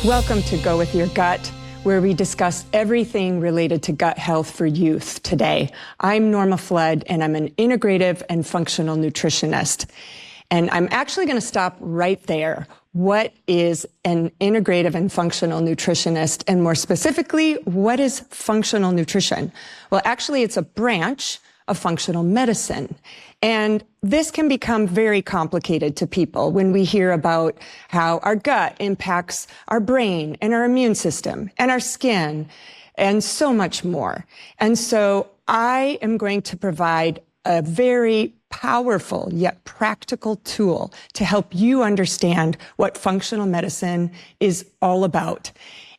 Welcome to Go With Your Gut, where we discuss everything related to gut health for youth today. I'm Norma Flood, and I'm an integrative and functional nutritionist. And I'm actually going to stop right there. What is an integrative and functional nutritionist? And more specifically, what is functional nutrition? Well, actually, it's a branch of functional medicine. And this can become very complicated to people when we hear about how our gut impacts our brain and our immune system and our skin and so much more. And so I am going to provide a very powerful yet practical tool to help you understand what functional medicine is all about.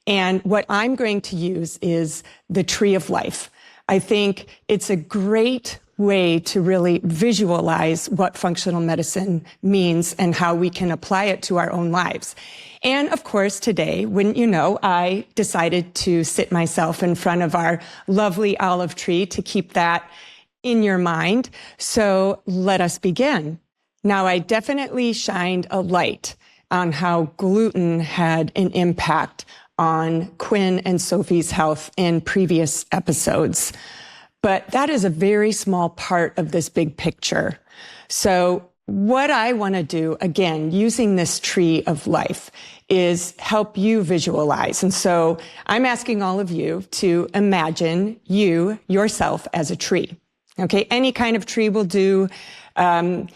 And what I'm going to use is the tree of life. I think it's a great way to really visualize what functional medicine means and how we can apply it to our own lives. And of course, today, wouldn't you know, I decided to sit myself in front of our lovely olive tree to keep that in your mind. So let us begin. Now, I definitely shined a light on how gluten had an impact on Quinn and Sophie's health in previous episodes. But that is a very small part of this big picture. So what I want to do, again, using this tree of life, is help you visualize. And so I'm asking all of you to imagine yourself as a tree. Okay, any kind of tree will do, and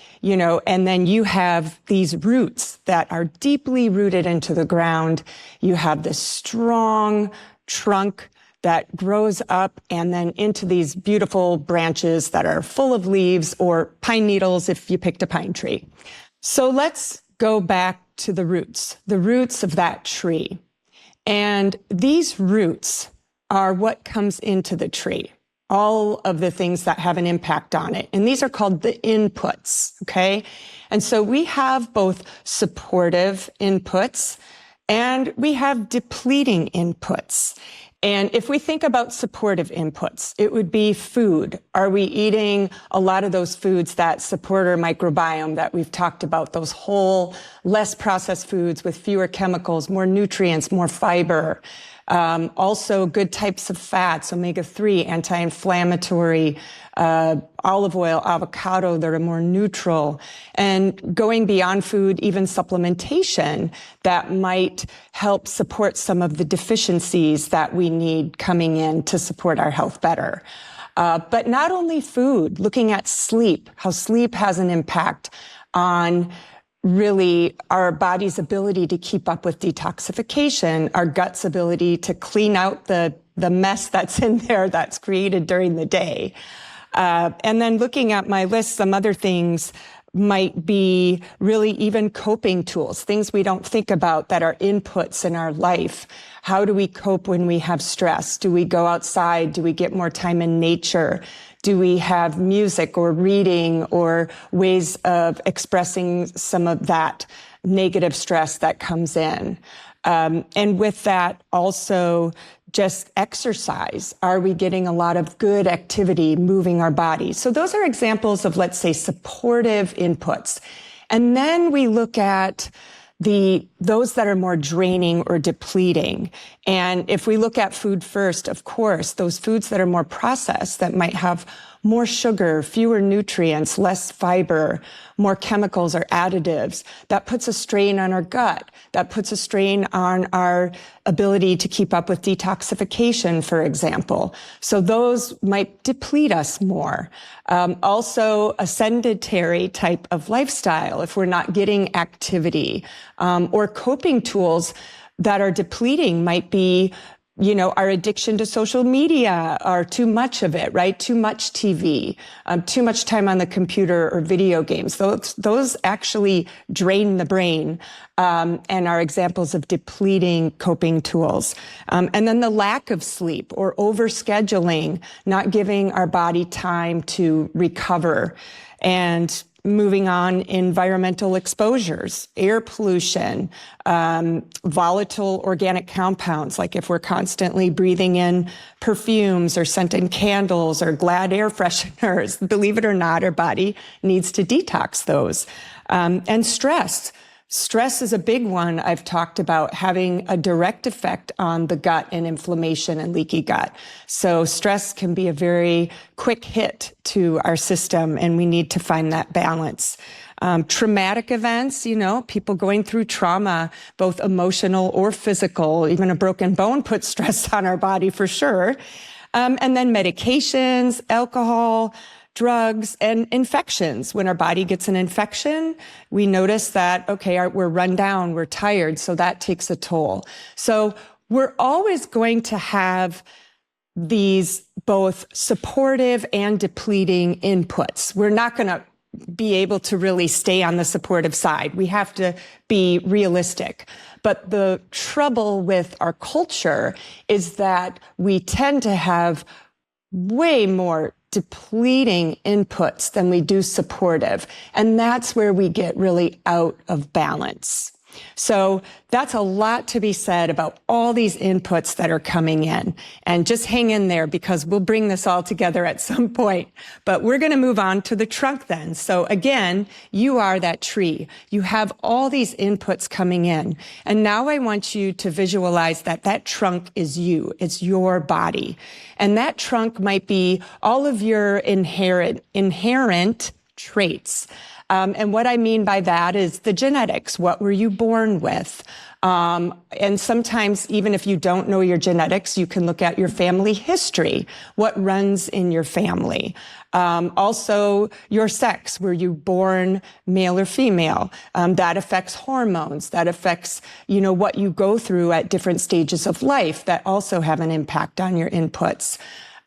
then you have these roots that are deeply rooted into the ground. You have this strong trunk that grows up and then into these beautiful branches that are full of leaves or pine needles if you picked a pine tree. So let's go back to the roots of that tree. And these roots are what comes into the tree, all of the things that have an impact on it. And these are called the inputs, okay? And so we have both supportive inputs and we have depleting inputs. And if we think about supportive inputs, it would be food. Are we eating a lot of those foods that support our microbiome that we've talked about, those whole, less processed foods with fewer chemicals, more nutrients, more fiber? Also good types of fats, omega-3, anti-inflammatory, olive oil, avocado that are more neutral, and going beyond food, even supplementation that might help support some of the deficiencies that we need coming in to support our health better. But not only food, looking at sleep, how sleep has an impact on really our body's ability to keep up with detoxification, our gut's ability to clean out the mess that's in there that's created during the day. And then looking at my list, some other things might be really even coping tools, things we don't think about that are inputs in our life. How do we cope when we have stress? Do we go outside? Do we get more time in nature? Do we have music or reading or ways of expressing some of that negative stress that comes in? And with that, also just exercise. Are we getting a lot of good activity moving our bodies? So those are examples of, let's say, supportive inputs. And then we look at those that are more draining or depleting. And if we look at food first, of course, those foods that are more processed, that might have more sugar, fewer nutrients, less fiber, more chemicals or additives, that puts a strain on our gut. That puts a strain on our ability to keep up with detoxification, for example. So those might deplete us more. Also, a sedentary type of lifestyle, if we're not getting activity, or coping tools that are depleting might be, our addiction to social media, or too much of it, right? Too much TV, too much time on the computer or video games. Those actually drain the brain, and are examples of depleting coping tools. And then the lack of sleep or overscheduling, not giving our body time to recover. And moving on, environmental exposures, air pollution, volatile organic compounds, like if we're constantly breathing in perfumes or scented candles or Glad air fresheners, believe it or not, our body needs to detox those. And stress. Stress is a big one. I've talked about having a direct effect on the gut and inflammation and leaky gut. So stress can be a very quick hit to our system, and we need to find that balance. Traumatic events, people going through trauma, both emotional or physical, even a broken bone puts stress on our body for sure. And then medications, alcohol, drugs, and infections. When our body gets an infection, we notice that, we're run down, we're tired, so that takes a toll. So we're always going to have these both supportive and depleting inputs. We're not going to be able to really stay on the supportive side. We have to be realistic. But the trouble with our culture is that we tend to have way more depleting inputs than we do supportive. And that's where we get really out of balance. So that's a lot to be said about all these inputs that are coming in. And just hang in there because we'll bring this all together at some point. But we're going to move on to the trunk then. So again, you are that tree. You have all these inputs coming in. And now I want you to visualize that that trunk is you. It's your body. And that trunk might be all of your inherent traits. And what I mean by that is the genetics. What were you born with? And sometimes, even if you don't know your genetics, you can look at your family history. What runs in your family? Also, your sex. Were you born male or female? That affects hormones. That affects, what you go through at different stages of life that also have an impact on your inputs.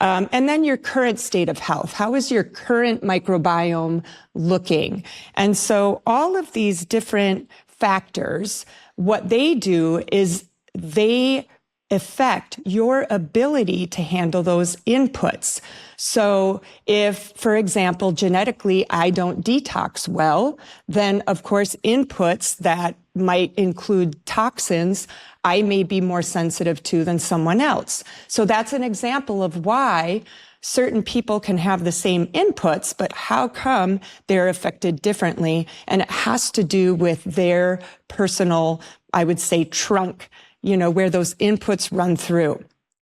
And then your current state of health. How is your current microbiome looking? And so all of these different factors, what they do is they affect your ability to handle those inputs. So if, for example, genetically, I don't detox well, then of course, inputs that might include toxins, I may be more sensitive to than someone else. So that's an example of why certain people can have the same inputs, but how come they're affected differently? And it has to do with their personal, I would say, trunk, where those inputs run through.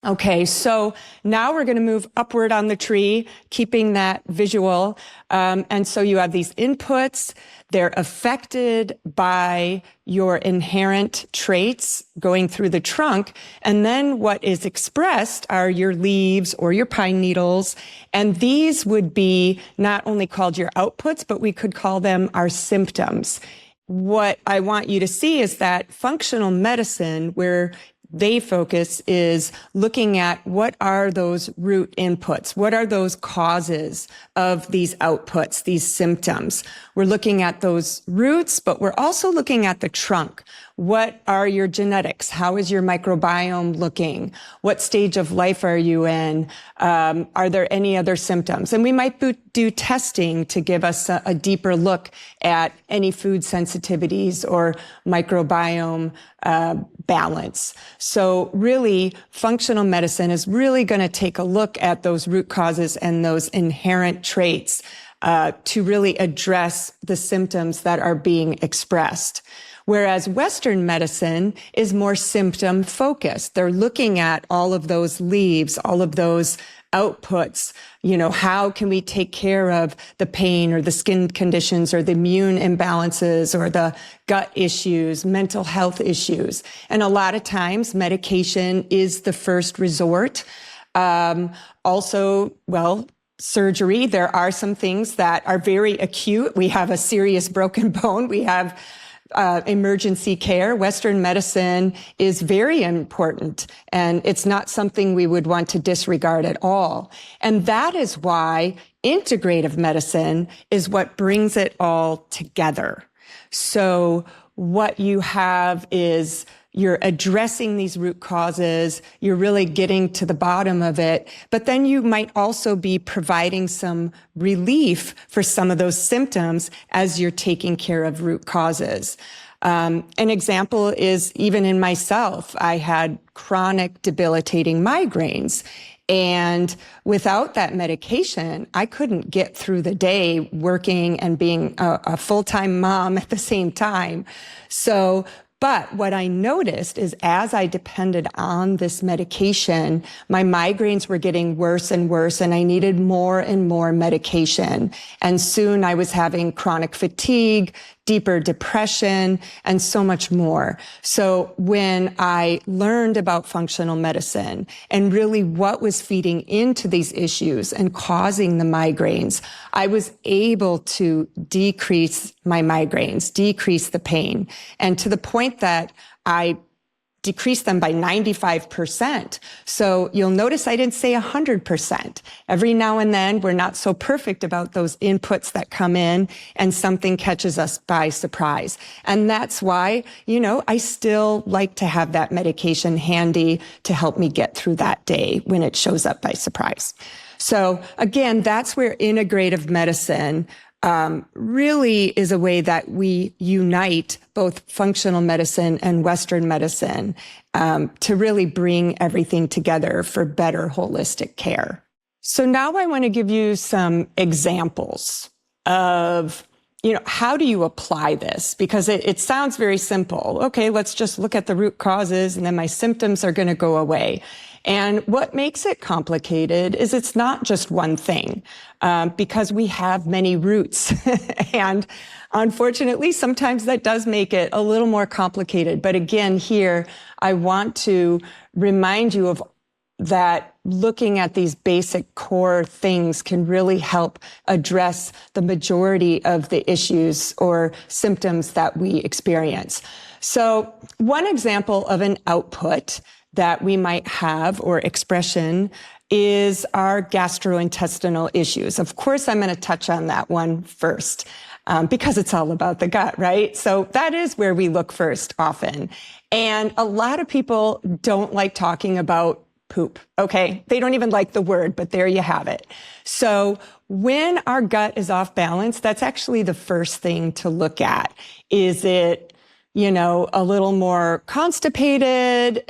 Okay, so now we're going to move upward on the tree, keeping that visual. And so you have these inputs. They're affected by your inherent traits going through the trunk. And then what is expressed are your leaves or your pine needles. And these would be not only called your outputs, but we could call them our symptoms. What I want you to see is that functional medicine, where they focus, is looking at what are those root inputs? What are those causes of these outputs, these symptoms? We're looking at those roots, but we're also looking at the trunk. What are your genetics? How is your microbiome looking? What stage of life are you in? Are there any other symptoms? And we might do testing to give us a deeper look at any food sensitivities or microbiome balance. So really, functional medicine is really going to take a look at those root causes and those inherent traits to really address the symptoms that are being expressed. Whereas Western medicine is more symptom focused. They're looking at all of those leaves, all of those outputs. How can we take care of the pain or the skin conditions or the immune imbalances or the gut issues, mental health issues? And a lot of times medication is the first resort. Surgery. There are some things that are very acute. We have a serious broken bone. We have emergency care. Western medicine is very important, and it's not something we would want to disregard at all. And that is why integrative medicine is what brings it all together. So what you have is you're addressing these root causes, you're really getting to the bottom of it, but then you might also be providing some relief for some of those symptoms as you're taking care of root causes. An example is even in myself, I had chronic debilitating migraines. And without that medication, I couldn't get through the day working and being a full-time mom at the same time. But what I noticed is as I depended on this medication, my migraines were getting worse and worse, and I needed more and more medication. And soon I was having chronic fatigue, deeper depression, and so much more. So when I learned about functional medicine and really what was feeding into these issues and causing the migraines, I was able to decrease my migraines, decrease the pain, and to the point that I decrease them by 95%. So you'll notice I didn't say 100%. Every now and then, we're not so perfect about those inputs that come in and something catches us by surprise. And that's why, I still like to have that medication handy to help me get through that day when it shows up by surprise. So again, that's where integrative medicine really is a way that we unite both functional medicine and Western medicine to really bring everything together for better holistic care. So now I want to give you some examples of, how do you apply this? Because it sounds very simple. Okay, let's just look at the root causes and then my symptoms are going to go away. And what makes it complicated is it's not just one thing, because we have many roots. And unfortunately, sometimes that does make it a little more complicated. But again, here, I want to remind you of that looking at these basic core things can really help address the majority of the issues or symptoms that we experience. So one example of an output that we might have or expression is our gastrointestinal issues. Of course, I'm going to touch on that one first because it's all about the gut, right? So that is where we look first often. And a lot of people don't like talking about poop, okay? They don't even like the word, but there you have it. So when our gut is off balance, that's actually the first thing to look at. Is it a little more constipated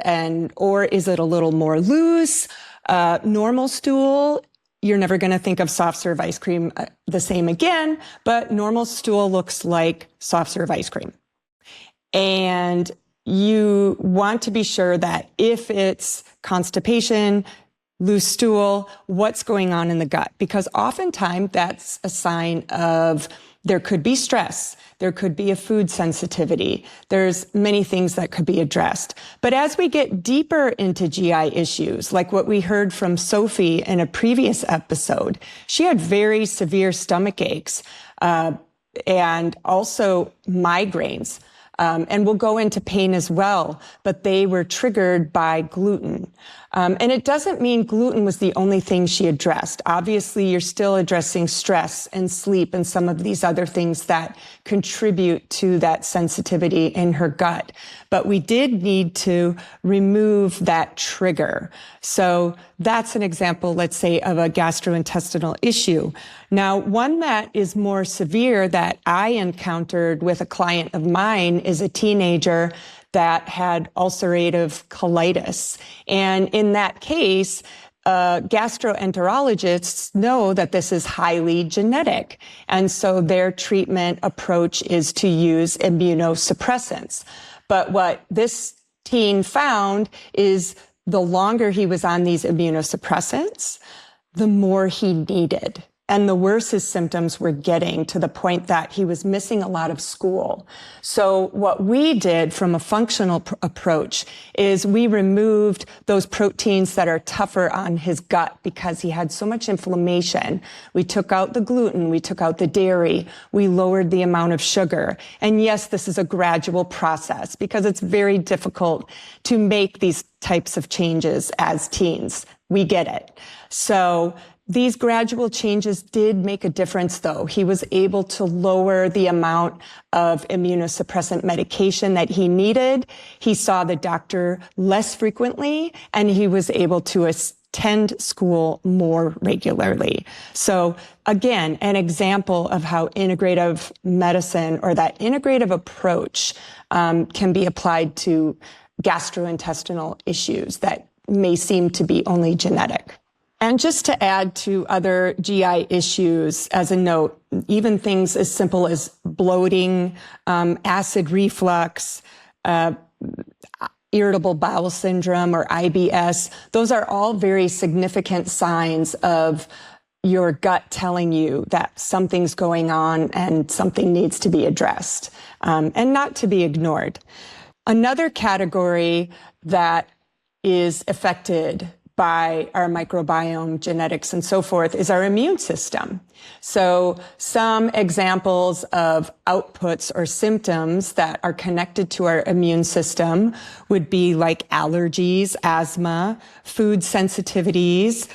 or is it a little more loose? Normal stool, you're never going to think of soft serve ice cream the same again, but normal stool looks like soft serve ice cream. And you want to be sure that if it's constipation, loose stool, what's going on in the gut? Because oftentimes that's a sign of there could be stress. There could be a food sensitivity. There's many things that could be addressed. But as we get deeper into GI issues, like what we heard from Sophie in a previous episode, she had very severe stomach aches and also migraines. And we'll go into pain as well, but they were triggered by gluten. And it doesn't mean gluten was the only thing she addressed. Obviously, you're still addressing stress and sleep and some of these other things that contribute to that sensitivity in her gut. But we did need to remove that trigger. So that's an example, let's say, of a gastrointestinal issue. Now, one that is more severe that I encountered with a client of mine is a teenager that had ulcerative colitis. And in that case, gastroenterologists know that this is highly genetic. And so their treatment approach is to use immunosuppressants. But what this teen found is the longer he was on these immunosuppressants, the more he needed. And the worse his symptoms were getting, to the point that he was missing a lot of school. So what we did from a functional approach is we removed those proteins that are tougher on his gut because he had so much inflammation. We took out the gluten, we took out the dairy, we lowered the amount of sugar. And yes, this is a gradual process because it's very difficult to make these types of changes as teens. We get it. So these gradual changes did make a difference, though. He was able to lower the amount of immunosuppressant medication that he needed. He saw the doctor less frequently, and he was able to attend school more regularly. So again, an example of how integrative medicine or that integrative approach can be applied to gastrointestinal issues that may seem to be only genetic. And just to add to other GI issues, as a note, even things as simple as bloating, acid reflux, irritable bowel syndrome or IBS, those are all very significant signs of your gut telling you that something's going on and something needs to be addressed, and not to be ignored. Another category that is affected by our microbiome, genetics, and so forth is our immune system. So some examples of outputs or symptoms that are connected to our immune system would be like allergies, asthma, food sensitivities,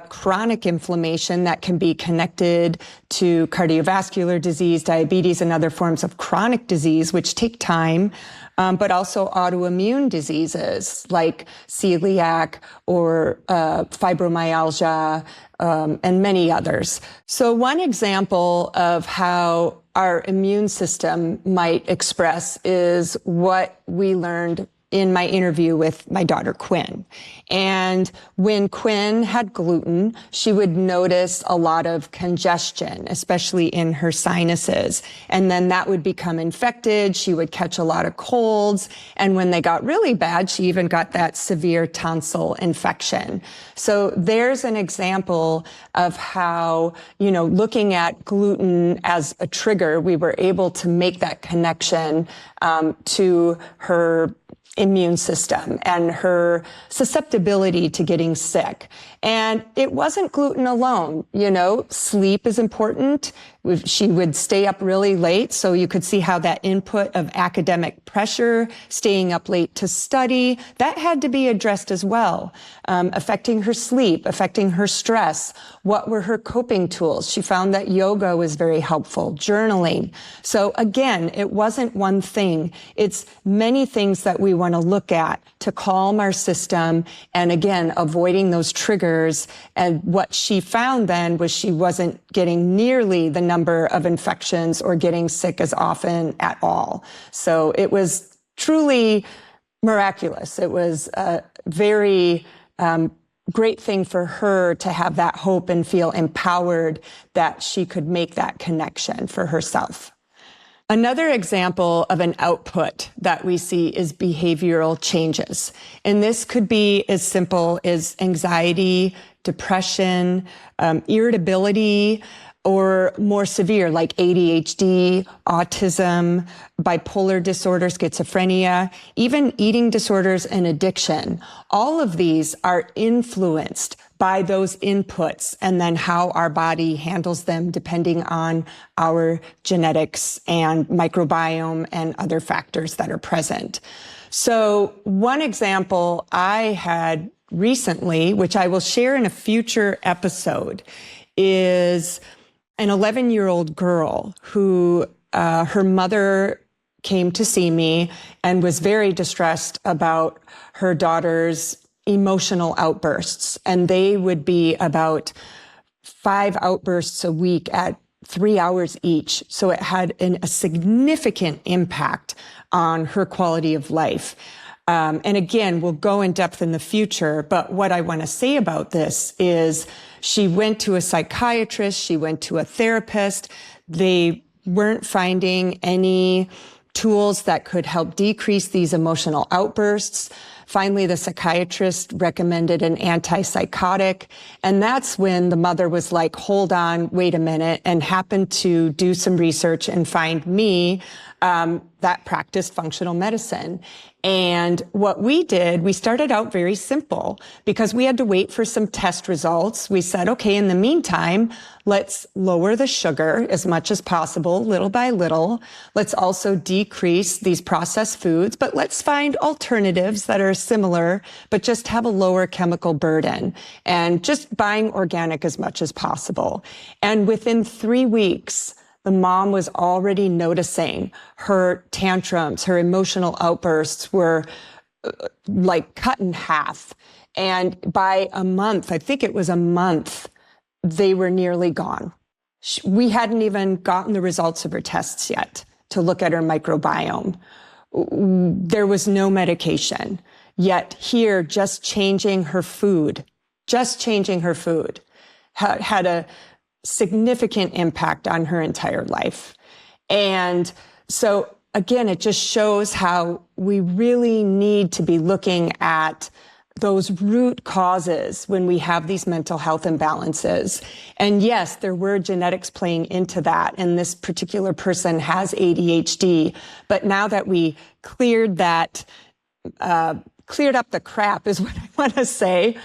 chronic inflammation that can be connected to cardiovascular disease, diabetes, and other forms of chronic disease, which take time, but also autoimmune diseases like celiac or fibromyalgia, and many others. So one example of how our immune system might express is what we learned in my interview with my daughter, Quinn. And when Quinn had gluten, she would notice a lot of congestion, especially in her sinuses. And then that would become infected. She would catch a lot of colds. And when they got really bad, she even got that severe tonsil infection. So there's an example of how, looking at gluten as a trigger, we were able to make that connection to her immune system and her susceptibility to getting sick. And it wasn't gluten alone. Sleep is important. She would stay up really late, so you could see how that input of academic pressure, staying up late to study, that had to be addressed as well, affecting her sleep, affecting her stress. What were her coping tools? She found that yoga was very helpful, journaling. So again, it wasn't one thing. It's many things that we want to look at to calm our system, and again, avoiding those triggers. And what she found then was she wasn't getting nearly the number of infections or getting sick as often at all. So it was truly miraculous. It was a very great thing for her to have that hope and feel empowered that she could make that connection for herself. Another example of an output that we see is behavioral changes. And this could be as simple as anxiety, depression, irritability, or more severe like ADHD, autism, bipolar disorder, schizophrenia, even eating disorders and addiction. All of these are influenced by those inputs and then how our body handles them depending on our genetics and microbiome and other factors that are present. So one example I had recently, which I will share in a future episode, is an 11-year-old girl who her mother came to see me and was very distressed about her daughter's emotional outbursts. And they would be about 5 outbursts a week at 3 hours each. So it had a significant impact on her quality of life. And again, we'll go in depth in the future, but what I want to say about this is she went to a psychiatrist, she went to a therapist. They weren't finding any tools that could help decrease these emotional outbursts. Finally, the psychiatrist recommended an antipsychotic. And that's when the mother was like, hold on, wait a minute, and happened to do some research and find me that practiced functional medicine. And what we did, we started out very simple because we had to wait for some test results. We said, okay, in the meantime, let's lower the sugar as much as possible, little by little. Let's also decrease these processed foods, but let's find alternatives that are similar, but just have a lower chemical burden, and just buying organic as much as possible. And within 3 weeks, the mom was already noticing her tantrums, her emotional outbursts were like cut in half. And by a month, I think it was a month, they were nearly gone. We hadn't even gotten the results of her tests yet to look at her microbiome. There was no medication. Yet here, just changing her food just changing her food had a significant impact on her entire life. And so again, it just shows how we really need to be looking at those root causes when we have these mental health imbalances. And yes, there were genetics playing into that. And this particular person has ADHD. But now that we cleared up the crap is what I want to say.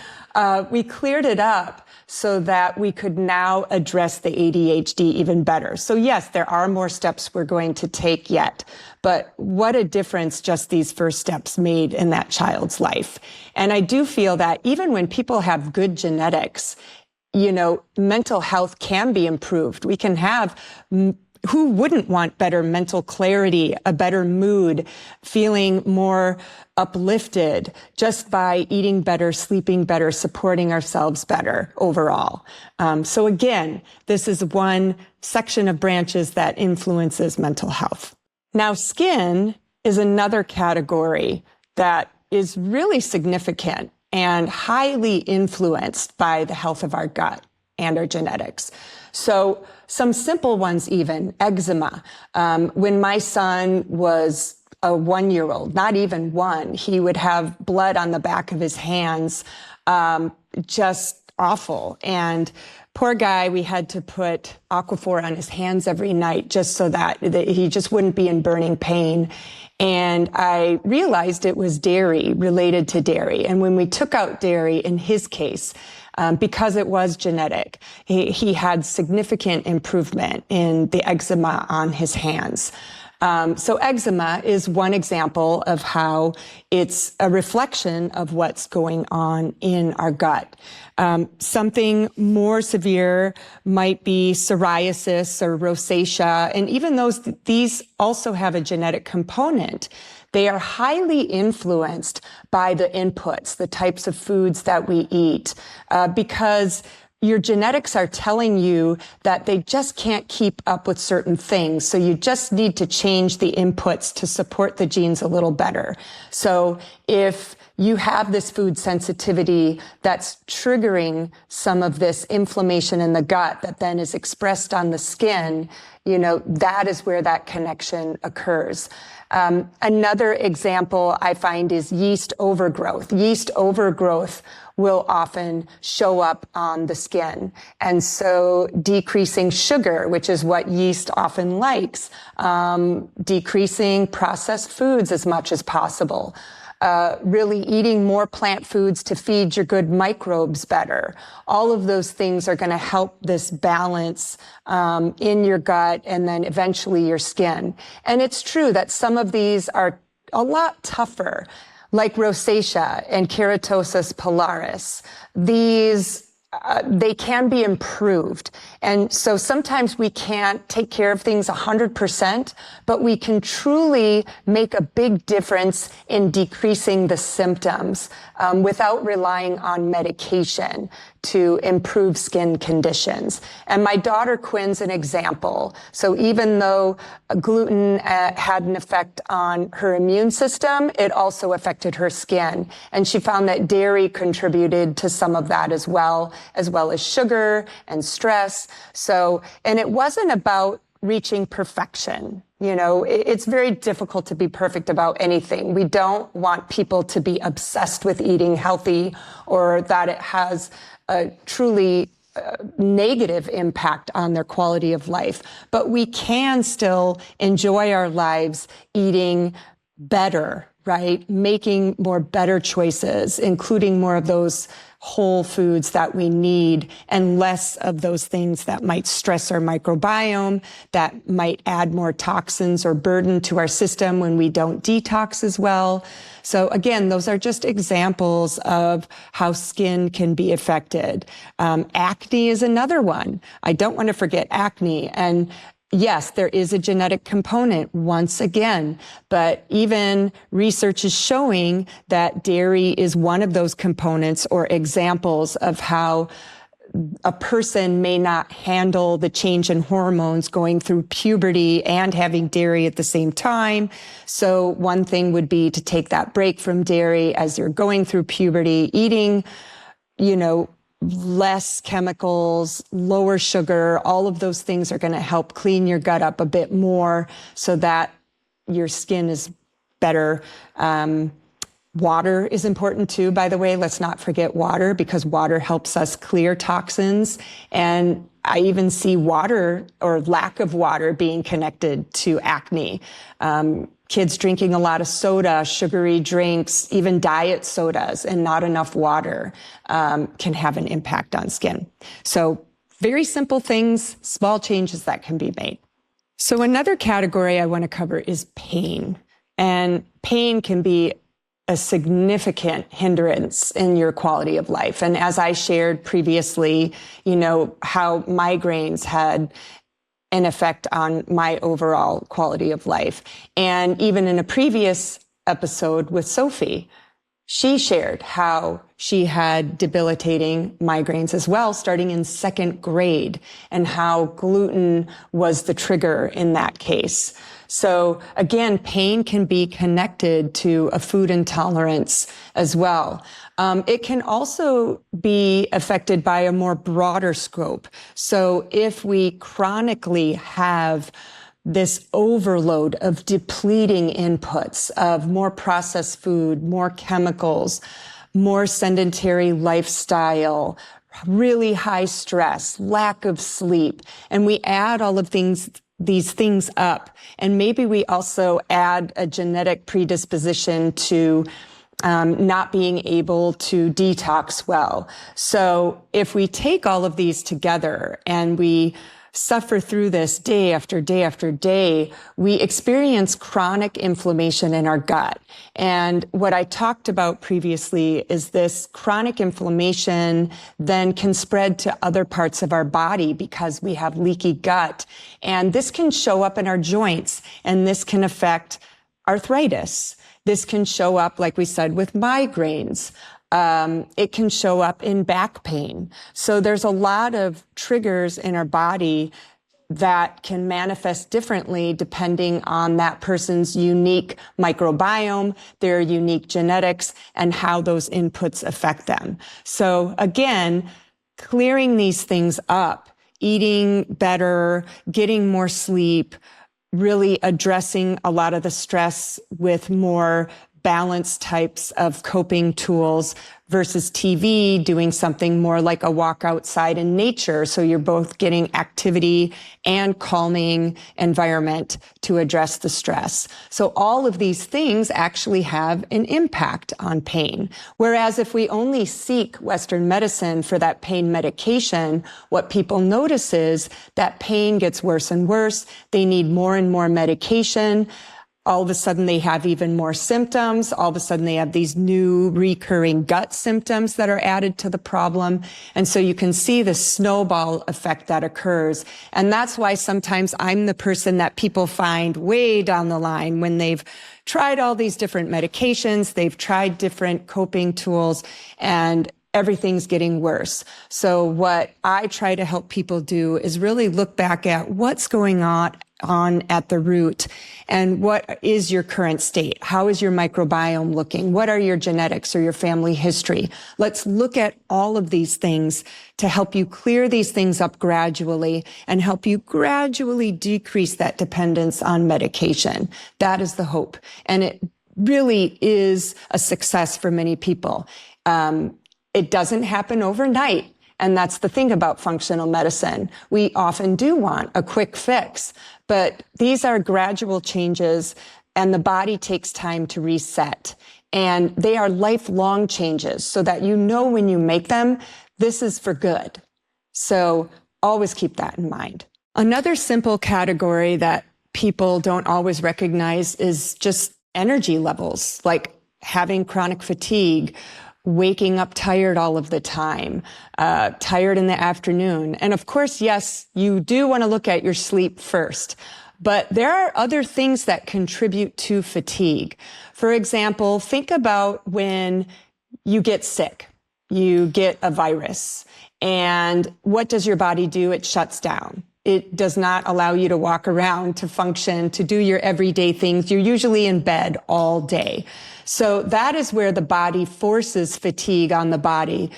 We cleared it up so that we could now address the ADHD even better. So yes, there are more steps we're going to take yet, but what a difference just these first steps made in that child's life. And I do feel that even when people have good genetics, mental health can be improved. We can have who wouldn't want better mental clarity, a better mood, feeling more uplifted just by eating better, sleeping better, supporting ourselves better overall? So again, this is one section of branches that influences mental health. Now, skin is another category that is really significant and highly influenced by the health of our gut and our genetics. So some simple ones, even eczema. When my son was a 1-year-old, not even one, he would have blood on the back of his hands, just awful. And poor guy, we had to put Aquaphor on his hands every night just so that he just wouldn't be in burning pain. And I realized it was dairy, related to dairy. And when we took out dairy, in his case, because it was genetic, he had significant improvement in the eczema on his hands. So eczema is one example of how it's a reflection of what's going on in our gut. Something more severe might be psoriasis or rosacea, and even these also have a genetic component. They are highly influenced by the inputs, the types of foods that we eat, because your genetics are telling you that they just can't keep up with certain things. So you just need to change the inputs to support the genes a little better. So if you have this food sensitivity that's triggering some of this inflammation in the gut that then is expressed on the skin, that is where that connection occurs. Another example I find is yeast overgrowth. Yeast overgrowth will often show up on the skin. And so decreasing sugar, which is what yeast often likes, decreasing processed foods as much as possible, really eating more plant foods to feed your good microbes better. All of those things are going to help this balance in your gut and then eventually your skin. And it's true that some of these are a lot tougher, like rosacea and keratosis pilaris. These they can be improved. And so sometimes we can't take care of things 100%, but we can truly make a big difference in decreasing the symptoms without relying on medication to improve skin conditions. And my daughter Quinn's an example. So even though gluten had an effect on her immune system, it also affected her skin. And she found that dairy contributed to some of that as well as sugar and stress. So, and it wasn't about reaching perfection. It's very difficult to be perfect about anything. We don't want people to be obsessed with eating healthy or that it has a truly negative impact on their quality of life. But we can still enjoy our lives eating better, right? Making more better choices, including more of those whole foods that we need and less of those things that might stress our microbiome, that might add more toxins or burden to our system when we don't detox as well. So again, those are just examples of how skin can be affected. Acne is another one. I don't want to forget acne. And yes, there is a genetic component once again, but even research is showing that dairy is one of those components or examples of how a person may not handle the change in hormones going through puberty and having dairy at the same time. So one thing would be to take that break from dairy as you're going through puberty, eating you know, less chemicals, lower sugar, all of those things are going to help clean your gut up a bit more so that your skin is better. Water is important too, by the way. Let's not forget water, because water helps us clear toxins. And I even see water or lack of water being connected to acne. Kids drinking a lot of soda, sugary drinks, even diet sodas, and not enough water can have an impact on skin. So very simple things, small changes that can be made. So another category I want to cover is pain. And pain can be a significant hindrance in your quality of life. And as I shared previously, you know, how migraines had an effect on my overall quality of life. And even in a previous episode with Sophie, she shared how she had debilitating migraines as well, starting in 2nd grade, and how gluten was the trigger in that case. So again, pain can be connected to a food intolerance as well. It can also be affected by a more broader scope. So if we chronically have this overload of depleting inputs, of more processed food, more chemicals, more sedentary lifestyle, really high stress, lack of sleep, and we add all of these things up, and maybe we also add a genetic predisposition to not being able to detox well. So if we take all of these together and we suffer through this day after day after day, we experience chronic inflammation in our gut. And what I talked about previously is this chronic inflammation then can spread to other parts of our body because we have leaky gut. And this can show up in our joints, and this can affect arthritis. This can show up, like we said, with migraines. It can show up in back pain. So there's a lot of triggers in our body that can manifest differently depending on that person's unique microbiome, their unique genetics, and how those inputs affect them. So again, clearing these things up, eating better, getting more sleep, really addressing a lot of the stress with more balanced types of coping tools versus TV, doing something more like a walk outside in nature. So you're both getting activity and calming environment to address the stress. So all of these things actually have an impact on pain. Whereas if we only seek Western medicine for that pain medication, what people notice is that pain gets worse and worse. They need more and more medication. All of a sudden they have even more symptoms. All of a sudden they have these new recurring gut symptoms that are added to the problem. And so you can see the snowball effect that occurs. And that's why sometimes I'm the person that people find way down the line when they've tried all these different medications, they've tried different coping tools, and everything's getting worse. So what I try to help people do is really look back at what's going on at the root, and what is your current state? How is your microbiome looking? What are your genetics or your family history? Let's look at all of these things to help you clear these things up gradually and help you gradually decrease that dependence on medication. That is the hope. And it really is a success for many people. It doesn't happen overnight. And that's the thing about functional medicine. We often do want a quick fix, but these are gradual changes, and the body takes time to reset. And they are lifelong changes so that you know when you make them, this is for good. So always keep that in mind. Another simple category that people don't always recognize is just energy levels, like having chronic fatigue, waking up tired all of the time, tired in the afternoon. And of course, yes, you do want to look at your sleep first, but there are other things that contribute to fatigue. For example, think about when you get sick, you get a virus, and what does your body do? It shuts down. It does not allow you to walk around, to function, to do your everyday things. You're usually in bed all day. So that is where the body forces fatigue on the body,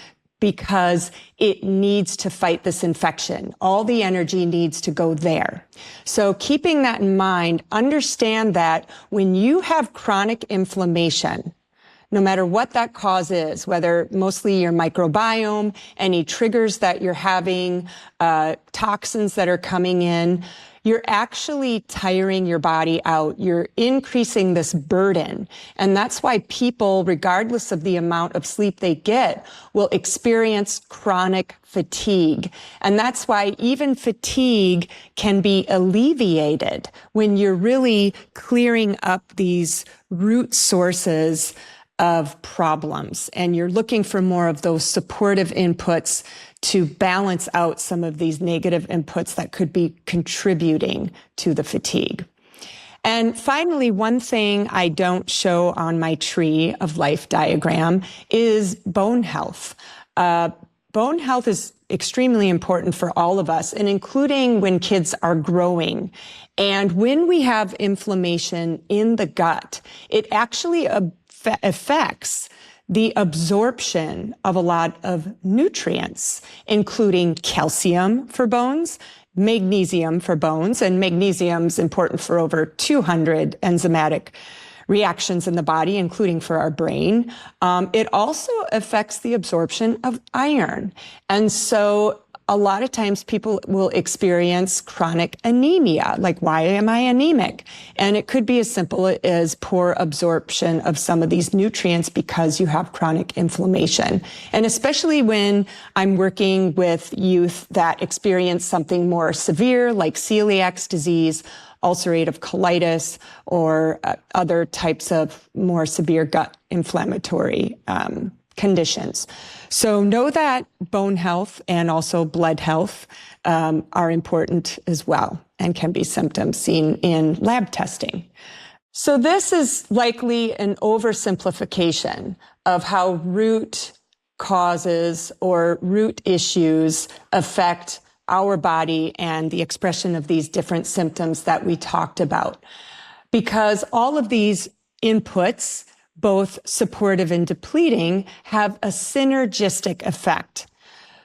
because it needs to fight this infection. All the energy needs to go there. So keeping that in mind, understand that when you have chronic inflammation, no matter what that cause is, whether mostly your microbiome, any triggers that you're having, toxins that are coming in, you're actually tiring your body out. You're increasing this burden. And that's why people, regardless of the amount of sleep they get, will experience chronic fatigue. And that's why even fatigue can be alleviated when you're really clearing up these root sources of problems. And you're looking for more of those supportive inputs to balance out some of these negative inputs that could be contributing to the fatigue. And finally, one thing I don't show on my tree of life diagram is bone health. Bone health is extremely important for all of us, and including when kids are growing. And when we have inflammation in the gut, it actually affects the absorption of a lot of nutrients, including calcium for bones, magnesium for bones, and magnesium is important for over 200 enzymatic reactions in the body, including for our brain. It also affects the absorption of iron. And so a lot of times people will experience chronic anemia. Like, why am I anemic? And it could be as simple as poor absorption of some of these nutrients because you have chronic inflammation. And especially when I'm working with youth that experience something more severe, like celiac disease, ulcerative colitis, or other types of more severe gut inflammatory conditions. So know that bone health and also blood health are important as well and can be symptoms seen in lab testing. So this is likely an oversimplification of how root causes or root issues affect our body and the expression of these different symptoms that we talked about. Because all of these inputs, both supportive and depleting, have a synergistic effect.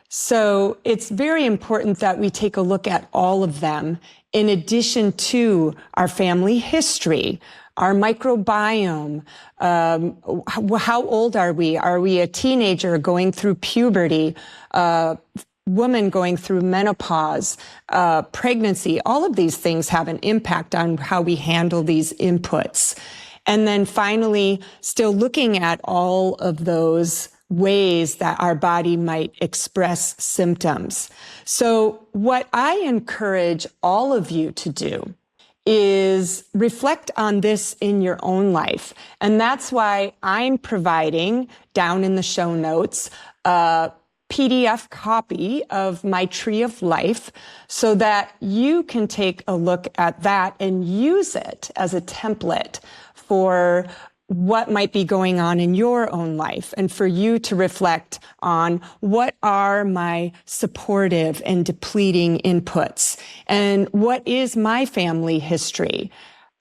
So it's very important that we take a look at all of them in addition to our family history, our microbiome, how old are we? Are we a teenager going through puberty, woman going through menopause, pregnancy? All of these things have an impact on how we handle these inputs. And then finally, still looking at all of those ways that our body might express symptoms. So what I encourage all of you to do is reflect on this in your own life. And that's why I'm providing down in the show notes a PDF copy of my Tree of Life so that you can take a look at that and use it as a template for what might be going on in your own life, and for you to reflect on what are my supportive and depleting inputs, and what is my family history.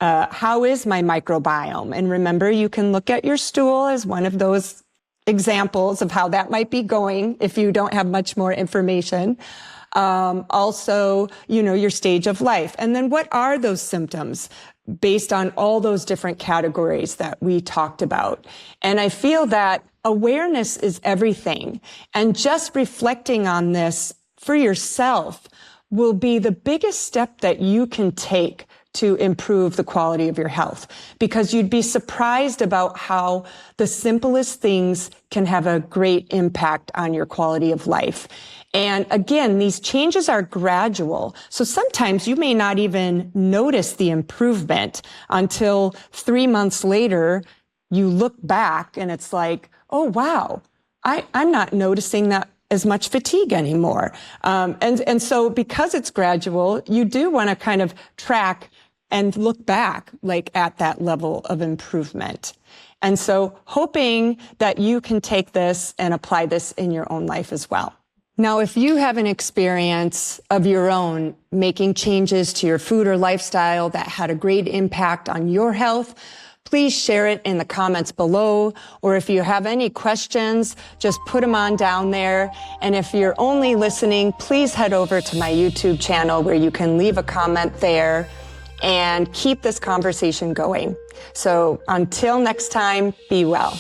How is my microbiome? And remember, you can look at your stool as one of those examples of how that might be going if you don't have much more information. Also, your stage of life. And then what are those symptoms based on all those different categories that we talked about? And I feel that awareness is everything. And just reflecting on this for yourself will be the biggest step that you can take to improve the quality of your health, because you'd be surprised about how the simplest things can have a great impact on your quality of life. And again, these changes are gradual. So sometimes you may not even notice the improvement until 3 months later, you look back and it's like, oh, wow, I'm not noticing that as much fatigue anymore. And so because it's gradual, you do want to kind of track and look back like at that level of improvement. And so hoping that you can take this and apply this in your own life as well. Now, if you have an experience of your own making changes to your food or lifestyle that had a great impact on your health, Please share it in the comments below, or if you have any questions, just put them on down there. And if you're only listening, please head over to my YouTube channel where you can leave a comment there and keep this conversation going. So until next time, be well.